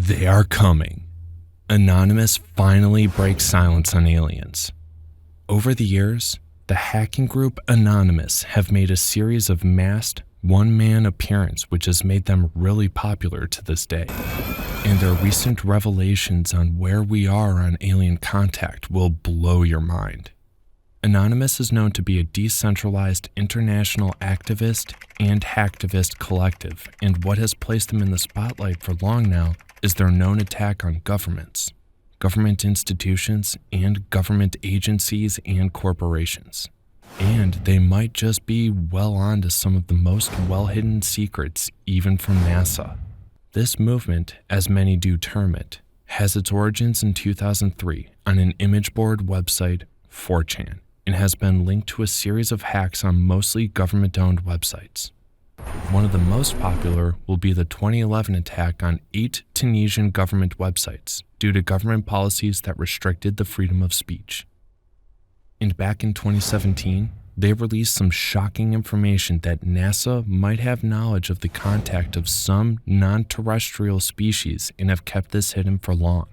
They are coming. Anonymous finally breaks silence on aliens. Over the years, the hacking group Anonymous have made a series of masked, one-man appearances which has made them really popular to this day. And their recent revelations on where we are on alien contact will blow your mind. Anonymous is known to be a decentralized international activist and hacktivist collective, and what has placed them in the spotlight for long now is their known attack on governments, government institutions, and government agencies and corporations. And they might just be well on to some of the most well-hidden secrets, even from NASA. This movement, as many do term it, has its origins in 2003 on an image board website, 4chan, and has been linked to a series of hacks on mostly government-owned websites. One of the most popular will be the 2011 attack on 8 Tunisian government websites due to government policies that restricted the freedom of speech. And back in 2017, they released some shocking information that NASA might have knowledge of the contact of some non-terrestrial species and have kept this hidden for long.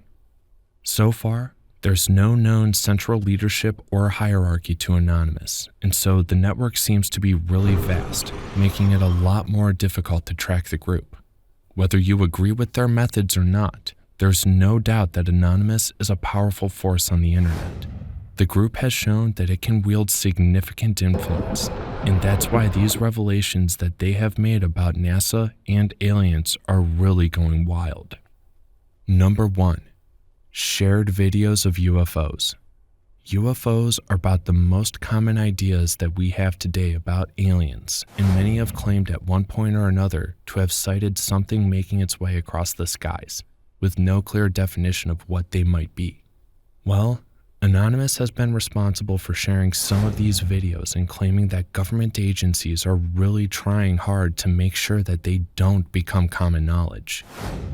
So far, there's no known central leadership or hierarchy to Anonymous, and so the network seems to be really vast, making it a lot more difficult to track the group. Whether you agree with their methods or not, there's no doubt that Anonymous is a powerful force on the internet. The group has shown that it can wield significant influence, and that's why these revelations that they have made about NASA and aliens are really going wild. Number 1. Shared videos of UFOs. UFOs are about the most common ideas that we have today about aliens, and many have claimed at one point or another to have sighted something making its way across the skies, with no clear definition of what they might be. Well, Anonymous has been responsible for sharing some of these videos and claiming that government agencies are really trying hard to make sure that they don't become common knowledge.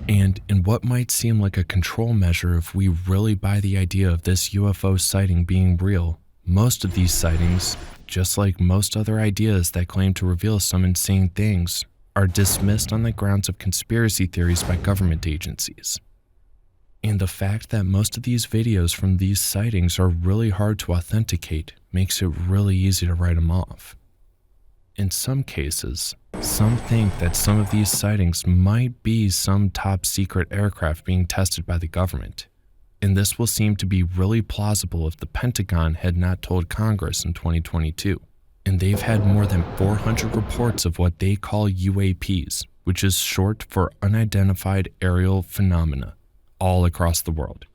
And in what might seem like a control measure if we really buy the idea of this UFO sighting being real, most of these sightings, just like most other ideas that claim to reveal some insane things, are dismissed on the grounds of conspiracy theories by government agencies. And the fact that most of these videos from these sightings are really hard to authenticate makes it really easy to write them off. In some cases, some think that some of these sightings might be some top secret aircraft being tested by the government, and this will seem to be really plausible if the Pentagon had not told Congress in 2022. And they've had more than 400 reports of what they call UAPs, which is short for Unidentified Aerial Phenomena, all across the world.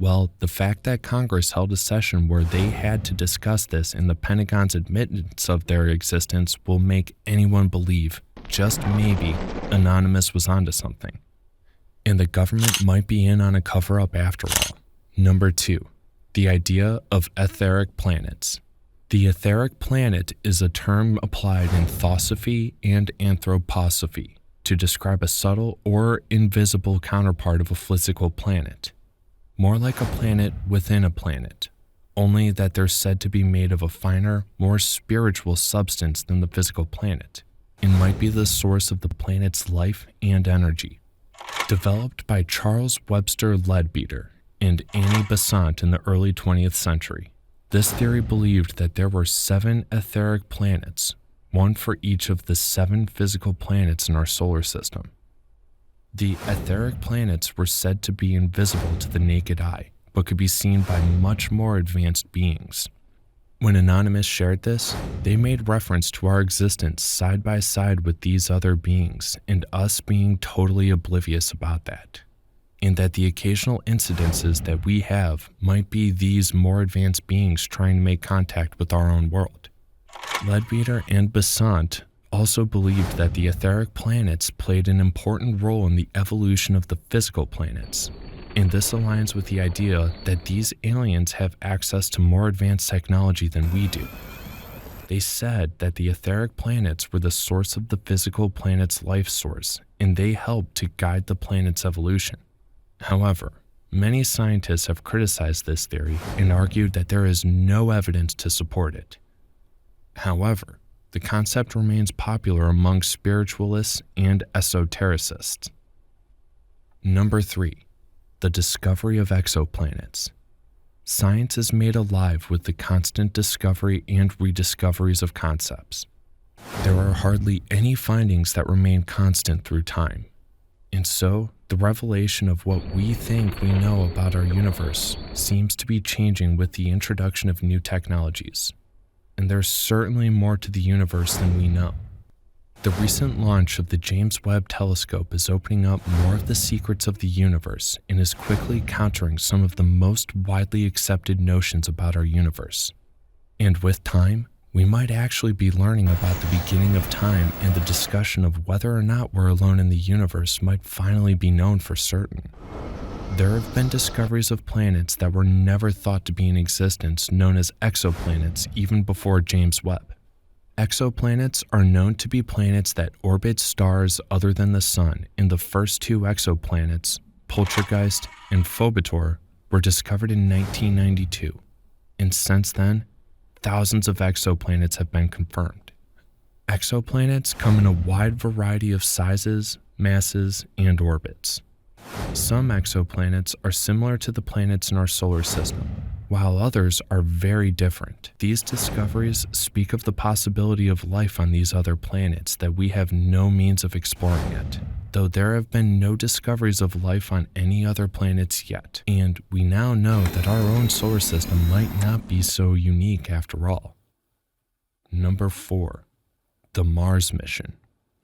Well, the fact that Congress held a session where they had to discuss this and the Pentagon's admittance of their existence will make anyone believe, just maybe, Anonymous was onto something. And the government might be in on a cover-up after all. Number 2, the idea of etheric planets. The etheric planet is a term applied in theosophy and anthroposophy to describe a subtle or invisible counterpart of a physical planet. More like a planet within a planet, only that they're said to be made of a finer, more spiritual substance than the physical planet, and might be the source of the planet's life and energy. Developed by Charles Webster Leadbeater and Annie Besant in the early 20th century, this theory believed that there were 7 etheric planets, one for each of the 7 physical planets in our solar system. The etheric planets were said to be invisible to the naked eye, but could be seen by much more advanced beings. When Anonymous shared this, they made reference to our existence side by side with these other beings, and us being totally oblivious about that, and that the occasional incidences that we have might be these more advanced beings trying to make contact with our own world. Leadbeater and Besant also believed that the etheric planets played an important role in the evolution of the physical planets, and this aligns with the idea that these aliens have access to more advanced technology than we do. They said that the etheric planets were the source of the physical planet's life source, and they helped to guide the planet's evolution. However, many scientists have criticized this theory and argued that there is no evidence to support it. However, the concept remains popular among spiritualists and esotericists. Number 3. The discovery of exoplanets. Science is made alive with the constant discovery and rediscoveries of concepts. There are hardly any findings that remain constant through time. And so, the revelation of what we think we know about our universe seems to be changing with the introduction of new technologies. And there's certainly more to the universe than we know. The recent launch of the James Webb Telescope is opening up more of the secrets of the universe and is quickly countering some of the most widely accepted notions about our universe. And with time, we might actually be learning about the beginning of time, and the discussion of whether or not we're alone in the universe might finally be known for certain. There have been discoveries of planets that were never thought to be in existence, known as exoplanets, even before James Webb. Exoplanets are known to be planets that orbit stars other than the Sun, and the first 2 exoplanets, Poltergeist and Phobetor, were discovered in 1992. And since then, thousands of exoplanets have been confirmed. Exoplanets come in a wide variety of sizes, masses, and orbits. Some exoplanets are similar to the planets in our solar system, while others are very different. These discoveries speak of the possibility of life on these other planets that we have no means of exploring yet, though there have been no discoveries of life on any other planets yet, and we now know that our own solar system might not be so unique after all. Number 4. The Mars Mission.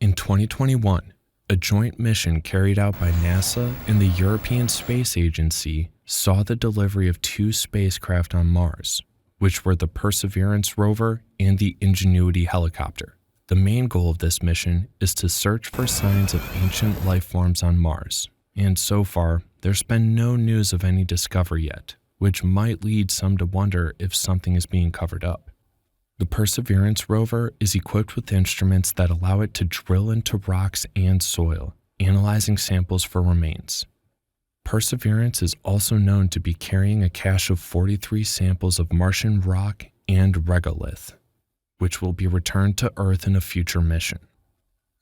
In 2021, a joint mission carried out by NASA and the European Space Agency saw the delivery of 2 spacecraft on Mars, which were the Perseverance rover and the Ingenuity helicopter. The main goal of this mission is to search for signs of ancient life forms on Mars, and so far, there's been no news of any discovery yet, which might lead some to wonder if something is being covered up. The Perseverance rover is equipped with instruments that allow it to drill into rocks and soil, analyzing samples for remains. Perseverance is also known to be carrying a cache of 43 samples of Martian rock and regolith, which will be returned to Earth in a future mission.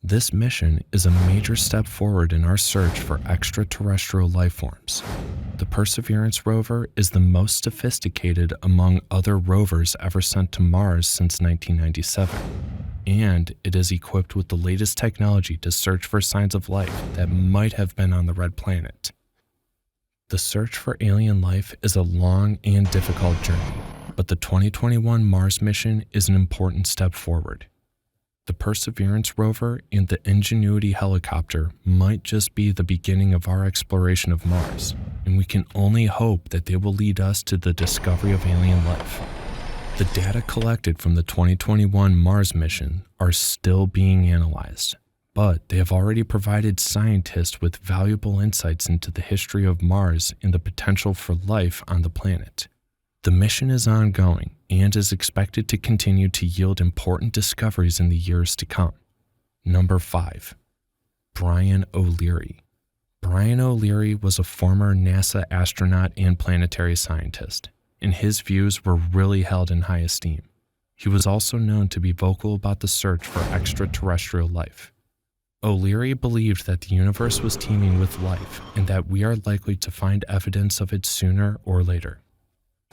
This mission is a major step forward in our search for extraterrestrial life forms. The Perseverance rover is the most sophisticated among other rovers ever sent to Mars since 1997, and it is equipped with the latest technology to search for signs of life that might have been on the red planet. The search for alien life is a long and difficult journey, but the 2021 Mars mission is an important step forward. The Perseverance rover and the Ingenuity helicopter might just be the beginning of our exploration of Mars, and we can only hope that they will lead us to the discovery of alien life. The data collected from the 2021 Mars mission are still being analyzed, but they have already provided scientists with valuable insights into the history of Mars and the potential for life on the planet. The mission is ongoing and is expected to continue to yield important discoveries in the years to come. Number 5. Brian O'Leary. Brian O'Leary was a former NASA astronaut and planetary scientist, and his views were really held in high esteem. He was also known to be vocal about the search for extraterrestrial life. O'Leary believed that the universe was teeming with life and that we are likely to find evidence of it sooner or later.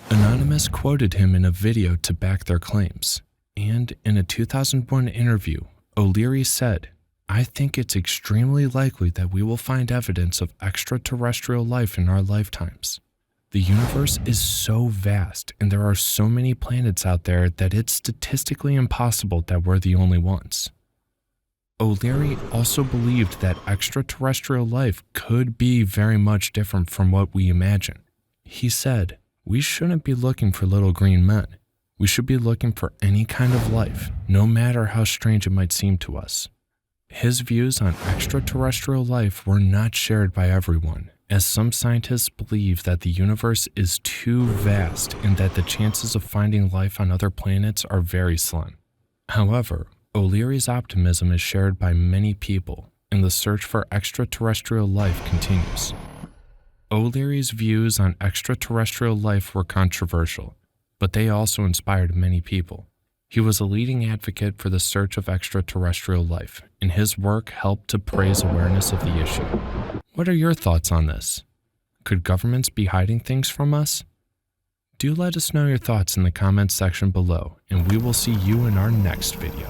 Anonymous quoted him in a video to back their claims, and in a 2001 interview, O'Leary said, "I think it's extremely likely that we will find evidence of extraterrestrial life in our lifetimes. The universe is so vast and there are so many planets out there that it's statistically impossible that we're the only ones." O'Leary also believed that extraterrestrial life could be very much different from what we imagine. He said, "We shouldn't be looking for little green men. We should be looking for any kind of life, no matter how strange it might seem to us." His views on extraterrestrial life were not shared by everyone, as some scientists believe that the universe is too vast and that the chances of finding life on other planets are very slim. However, O'Leary's optimism is shared by many people, and the search for extraterrestrial life continues. O'Leary's views on extraterrestrial life were controversial, but they also inspired many people. He was a leading advocate for the search of extraterrestrial life, and his work helped to raise awareness of the issue. What are your thoughts on this? Could governments be hiding things from us? Do let us know your thoughts in the comments section below, and we will see you in our next video.